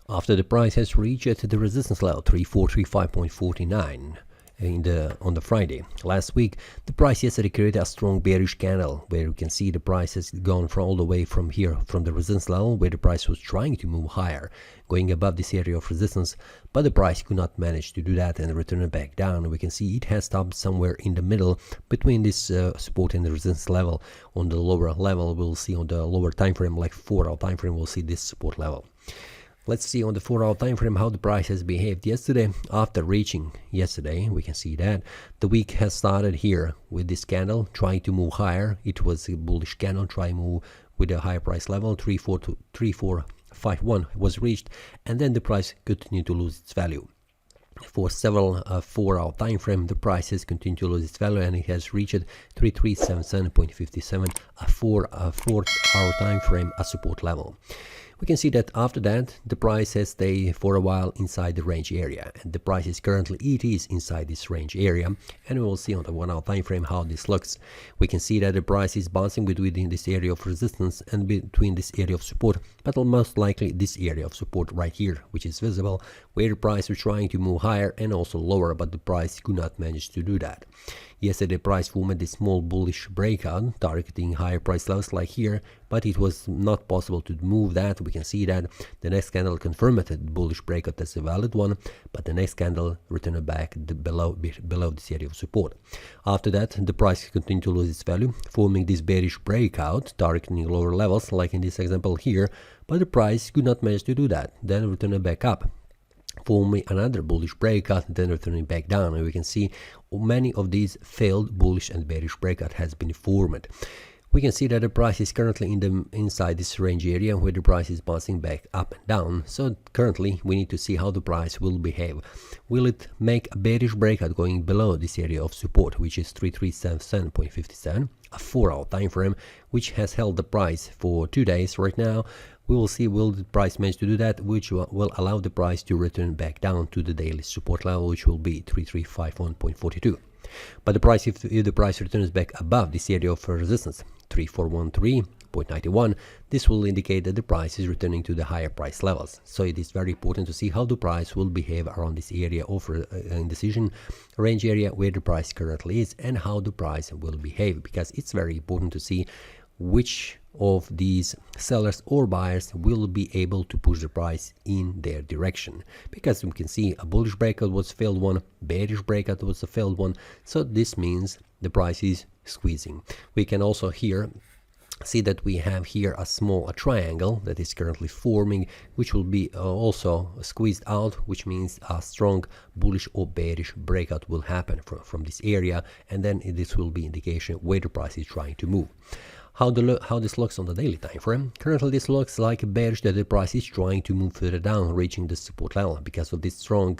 after the price has reached the resistance level 3435.49 on the Friday. Last week, the price yesterday created a strong bearish candle where you can see the price has gone from all the way from here, from the resistance level where the price was trying to move higher, going above this area of resistance, but the price could not manage to do that and return it back down. We can see it has stopped somewhere in the middle between this support and the resistance level. On the lower level, we'll see on the lower time frame, like 4-hour time frame, we'll see this support level. Let's see on the 4-hour time frame how the price has behaved yesterday. After reaching yesterday, we can see that the week has started here with this candle trying to move higher. It was a bullish candle trying to move with a higher price level. 3451 was reached, and then the price continued to lose its value. For several 4-hour time frame, the price has continued to lose its value, and it has reached 3377.57, a 4-hour time frame, a support level. We can see that after that, the price has stayed for a while inside the range area, and the price is currently, it is inside this range area, and we will see on the 1-hour time frame how this looks. We can see that the price is bouncing between this area of resistance and between this area of support, but most likely this area of support right here, which is visible, where the price was trying to move higher and also lower, but the price could not manage to do that. Yesterday, the price formed a small bullish breakout, targeting higher price levels like here, but it was not possible to move that. We can see that the next candle confirmed that the bullish breakout as a valid one, but the next candle returned back below this area of support. After that, the price continued to lose its value, forming this bearish breakout, targeting lower levels, like in this example here, but the price could not manage to do that, then returned back up, forming another bullish breakout, then returning back down, and we can see many of these failed bullish and bearish breakout has been formed. We can see that the price is currently inside this range area where the price is bouncing back up and down. So currently we need to see how the price will behave. Will it make a bearish breakout going below this area of support, which is 3377.57, a 4-hour time frame, which has held the price for 2 days right now. We will see will the price manage to do that, which will allow the price to return back down to the daily support level, which will be 3351.42. But the price, if the price returns back above this area of resistance, 3413.91, this will indicate that the price is returning to the higher price levels. So it is very important to see how the price will behave around this area of indecision range area where the price currently is, and how the price will behave, because it's very important to see which of these sellers or buyers will be able to push the price in their direction, because we can see a bullish breakout was a failed one, bearish breakout was a failed one, so this means the price is squeezing. We can also here see that we have here a small triangle that is currently forming, which will be also squeezed out, which means a strong bullish or bearish breakout will happen from this area, and then this will be indication where the price is trying to move. How this looks on the daily time frame. Currently this looks like a bearish that the price is trying to move further down, reaching the support level because of this strong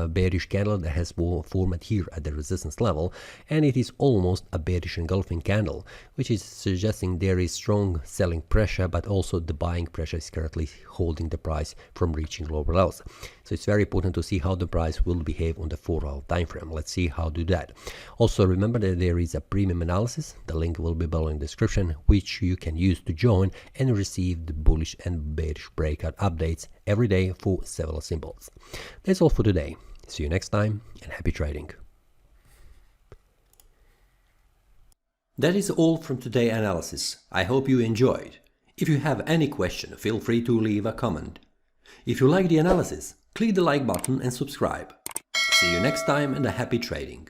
bearish candle that has formed here at the resistance level, and it is almost a bearish engulfing candle, which is suggesting there is strong selling pressure, but also the buying pressure is currently holding the price from reaching lower levels. So it's very important to see how the price will behave on the 4-hour time frame. Let's see how to do that. Also remember that there is a premium analysis, the link will be below in the description, which you can use to join and receive the bullish and bearish breakout updates every day for several symbols. That's all for today. See you next time, and happy trading. That is all from today's analysis. I hope you enjoyed. If you have any question, feel free to leave a comment. If you like the analysis, click the like button and subscribe. See you next time, and a happy trading.